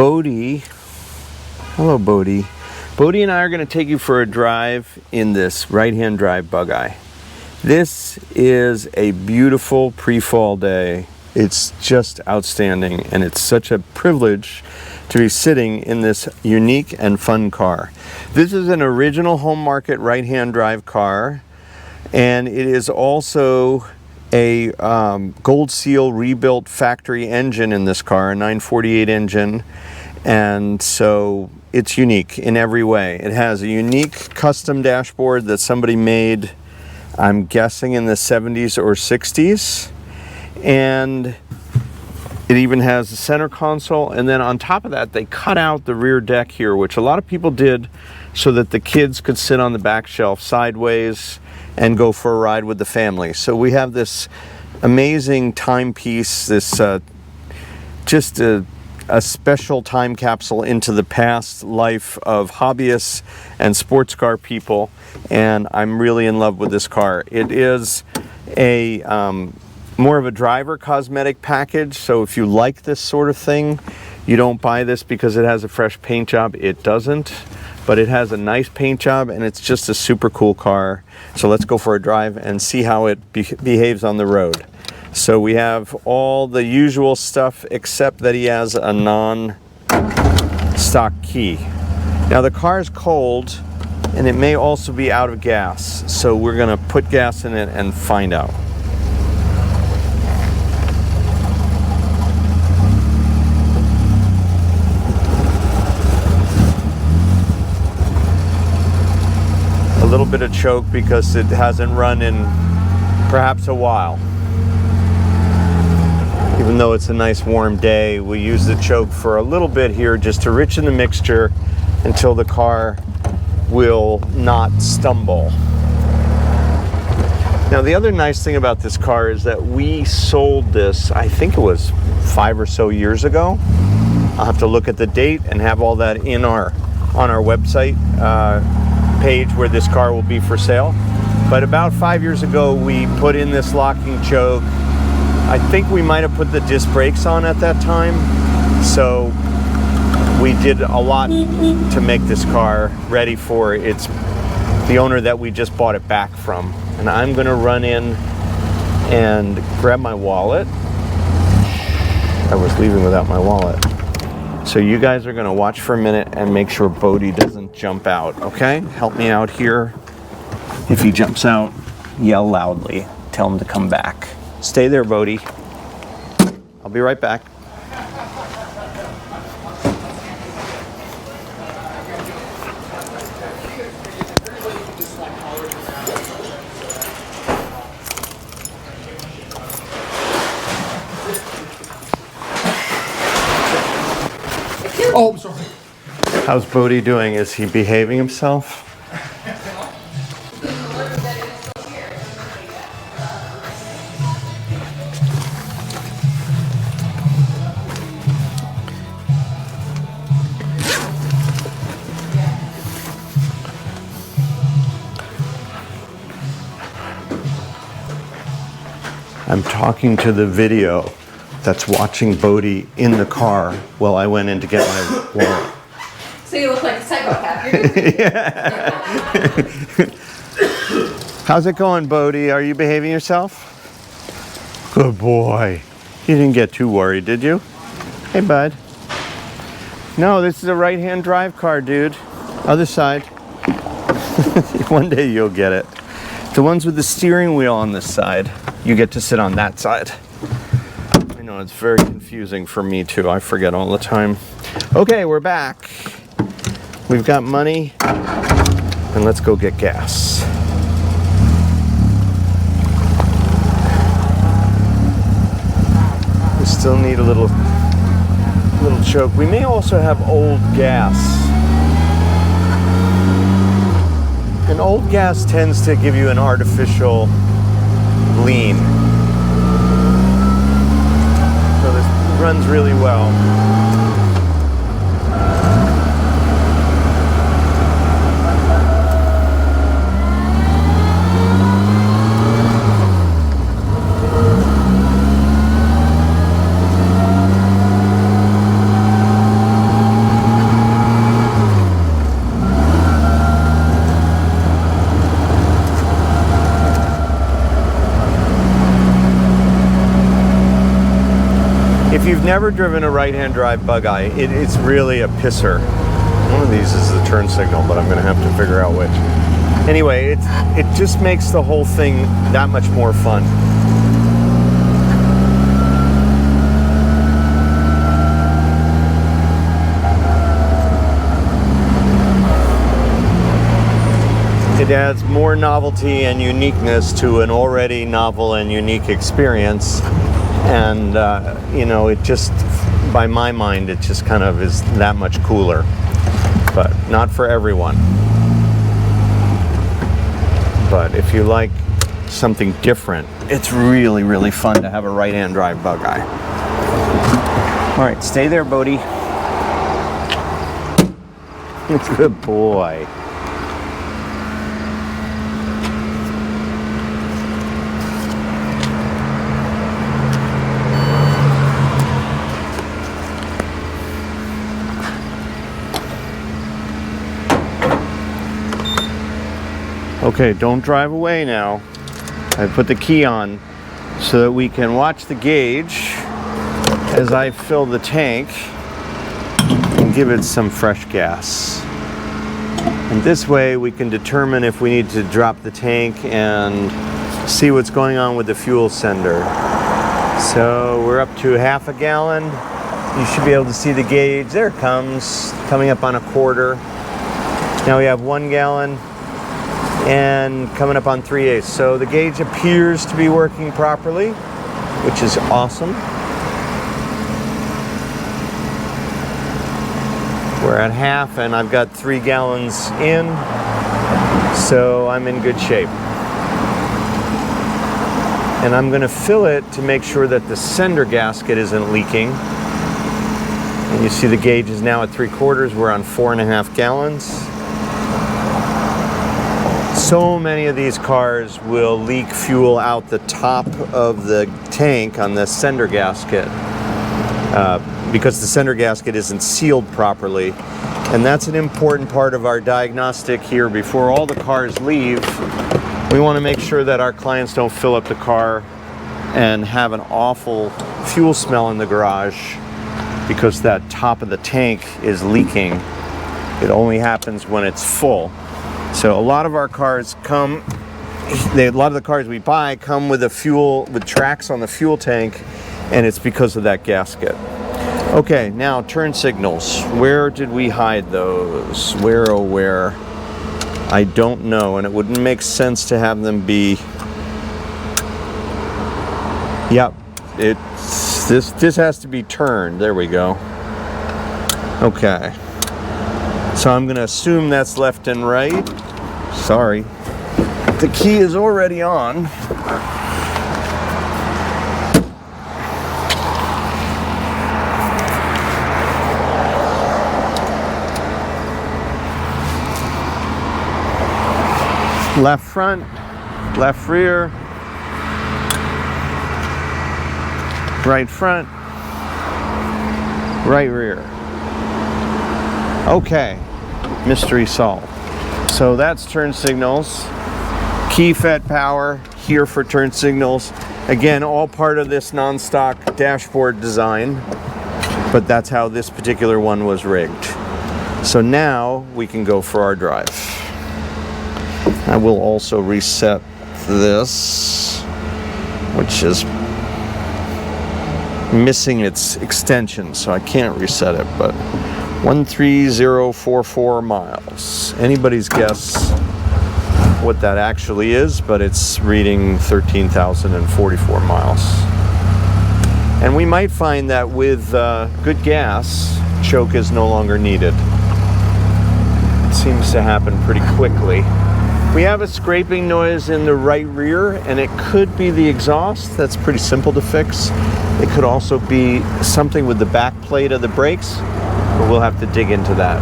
Bodie. Hello, Bodie. Bodie and I are going to take you for a drive in this right-hand drive Bugeye. This is a beautiful pre-fall day. It's just outstanding, and it's such a privilege to be sitting in this unique and fun car. This is an original home market right-hand drive car, and it is also a Gold Seal rebuilt factory engine in this car, a 948 engine, and so it's unique in every way. It has a unique custom dashboard that somebody made, I'm guessing in the 70s or 60s, and it even has a center console, and then on top of that they cut out the rear deck here, which a lot of people did so that the kids could sit on the back shelf sideways and go for a ride with the family. So we have this amazing timepiece, this just a special time capsule into the past life of hobbyists and sports car people, and I'm really in love with this car. It is a more of a driver cosmetic package, so if you like this sort of thing, you don't buy this because it has a fresh paint job. It doesn't, but it has a nice paint job, and it's just a super cool car. So let's go for a drive and see how it behaves on the road. So we have all the usual stuff except that he has a non-stock key. Now the car is cold, and it may also be out of gas, so we're gonna put gas in it and find out. A little bit of choke because it hasn't run in perhaps a while. Even though it's a nice warm day, we use the choke for a little bit here just to richen the mixture until the car will not stumble. Now the other nice thing about this car is that we sold this, I think it was 5 or so years ago. I'll have to look at the date and have all that on our website page where this car will be for sale. But about 5 years ago we put in this locking choke. I think we might have put the disc brakes on at that time, so we did a lot to make this car ready for the owner that we just bought it back from. And I'm gonna run in and grab my wallet. I was leaving without my wallet. So you guys are gonna watch for a minute and make sure Bodie doesn't jump out, okay? Help me out here. If he jumps out, yell loudly, tell him to come back. Stay there, Bodie. I'll be right back. Oh, I'm sorry. How's Bodie doing? Is he behaving himself? I'm talking to the video that's watching Bodie in the car while I went in to get my wallet. So you look like a psychopath. Yeah. How's it going, Bodie? Are you behaving yourself? Good boy. You didn't get too worried, did you? Hey, bud. No, this is a right-hand drive car, dude. Other side. One day you'll get it. The ones with the steering wheel on this side, you get to sit on that side. I know, it's very confusing for me too. I forget all the time. Okay, we're back. We've got money, and let's go get gas. We still need a little choke. We may also have old gas. And old gas tends to give you an artificial lean. So this runs really well. you've never driven a right-hand drive Bugeye, it's really a pisser. One of these is the turn signal, but I'm going to have to figure out which. Anyway, it just makes the whole thing that much more fun. It adds more novelty and uniqueness to an already novel and unique experience. And, you know, it just, by my mind, it just kind of is that much cooler. But not for everyone. But if you like something different, it's really, really fun to have a right-hand drive Bugeye. All right, stay there, Bodie. Good boy. Okay, don't drive away now. I put the key on so that we can watch the gauge as I fill the tank and give it some fresh gas. And this way we can determine if we need to drop the tank and see what's going on with the fuel sender. So we're up to half a gallon. You should be able to see the gauge. There it comes, coming up on a quarter. Now we have 1 gallon. And coming up on 3/8. So the gauge appears to be working properly, which is awesome. We're at half and I've got 3 gallons in, so I'm in good shape. And I'm going to fill it to make sure that the sender gasket isn't leaking. And you see the gauge is now at 3/4. We're on 4.5 gallons. So many of these cars will leak fuel out the top of the tank on the sender gasket because the sender gasket isn't sealed properly. And that's an important part of our diagnostic here. Before all the cars leave, we want to make sure that our clients don't fill up the car and have an awful fuel smell in the garage because that top of the tank is leaking. It only happens when it's full. So a lot of our cars come, a lot of the cars we buy come with with tracks on the fuel tank, and it's because of that gasket. Okay, now turn signals. Where did we hide those? Where, oh where? I don't know, and it wouldn't make sense to have them be. Yep, this has to be turned. There we go. Okay. So I'm going to assume that's left and right. Sorry. The key is already on. Left front, left rear, right front, right rear. Okay, mystery solved. So that's turn signals. Key fed power here for turn signals. Again, all part of this non-stock dashboard design, but that's how this particular one was rigged. So now we can go for our drive. I will also reset this, which is missing its extension, so I can't reset it, but 13044 miles. Anybody's guess what that actually is, but it's reading 13,044 miles. And we might find that with good gas, choke is no longer needed. It seems to happen pretty quickly. We have a scraping noise in the right rear, and it could be the exhaust. That's pretty simple to fix. It could also be something with the back plate of the brakes, but we'll have to dig into that.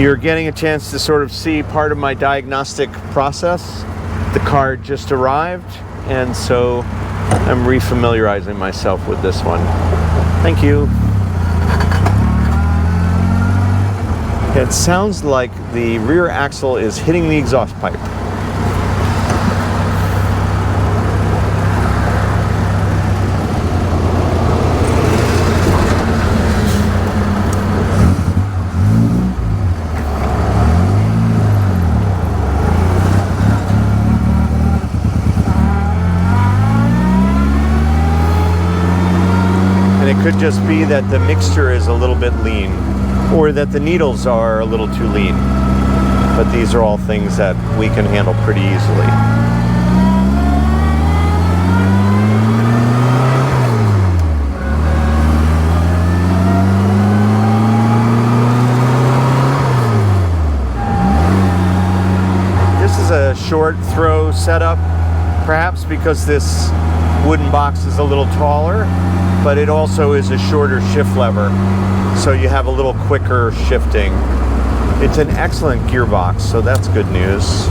You're getting a chance to sort of see part of my diagnostic process. The car just arrived, and so I'm refamiliarizing myself with this one. Thank you. It sounds like the rear axle is hitting the exhaust pipe. could just be that the mixture is a little bit lean, or that the needles are a little too lean. But these are all things that we can handle pretty easily. This is a short throw setup, perhaps because this wooden box is a little taller, but it also is a shorter shift lever, so you have a little quicker shifting. It's an excellent gearbox, so that's good news.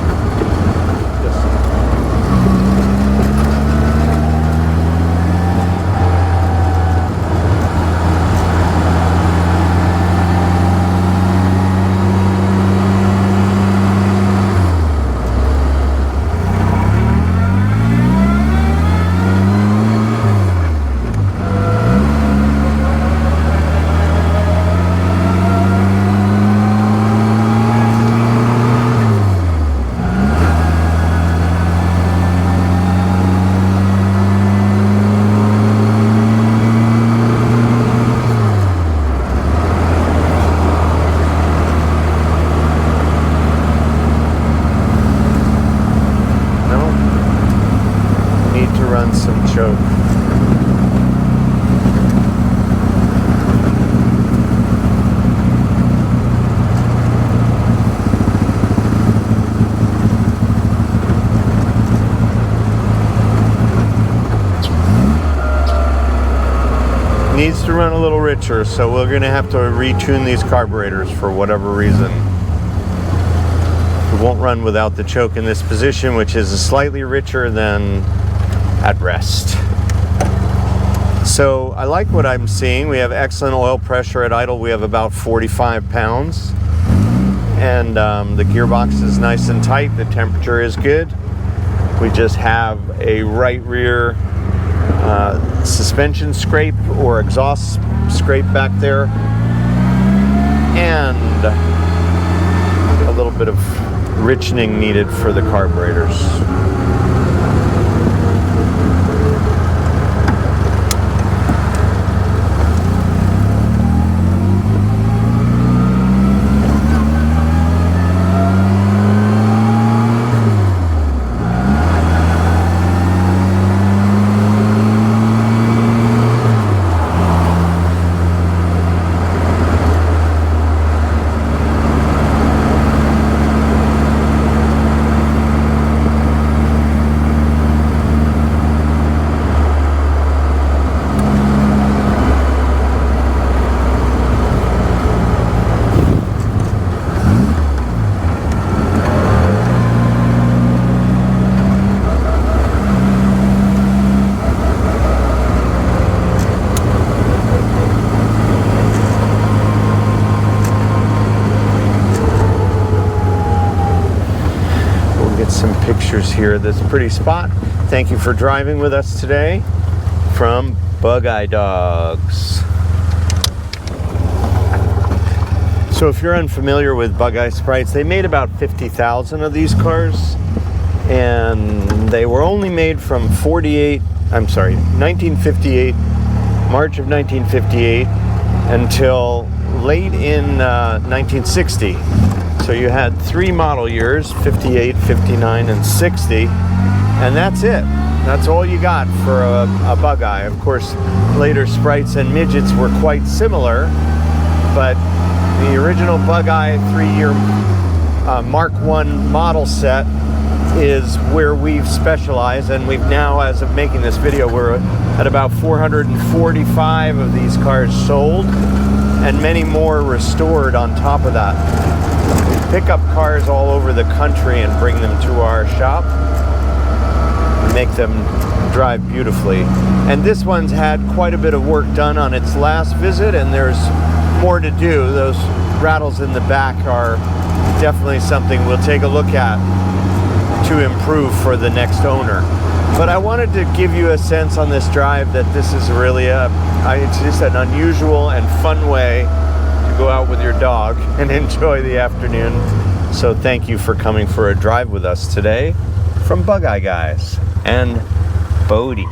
Run some choke. Needs to run a little richer, so we're going to have to retune these carburetors for whatever reason. It won't run without the choke in this position, which is slightly richer than at rest. So I like what I'm seeing. We have excellent oil pressure at idle. We have about 45 pounds, and the gearbox is nice and tight. The temperature is good. We just have a right rear suspension scrape or exhaust scrape back there, and a little bit of richening needed for the carburetors. Some pictures here of this pretty spot. Thank you for driving with us today from Bugeye Dogs. So if you're unfamiliar with Bugeye Sprites, they made about 50,000 of these cars, and they were only made from 1958, March of 1958 until late in 1960. So you had 3 model years, 58, 59, and 60, and that's it. That's all you got for a Bugeye. Of course, later Sprites and Midgets were quite similar, but the original Bugeye 3-year Mark I model set is where we've specialized, and we've now, as of making this video, we're at about 445 of these cars sold, and many more restored on top of that. We pick up cars all over the country and bring them to our shop and make them drive beautifully. And this one's had quite a bit of work done on its last visit, and there's more to do. Those rattles in the back are definitely something we'll take a look at to improve for the next owner. But I wanted to give you a sense on this drive that this is really it's just an unusual and fun way to go out with your dog and enjoy the afternoon. So thank you for coming for a drive with us today from Bugeye Guys and Bodie.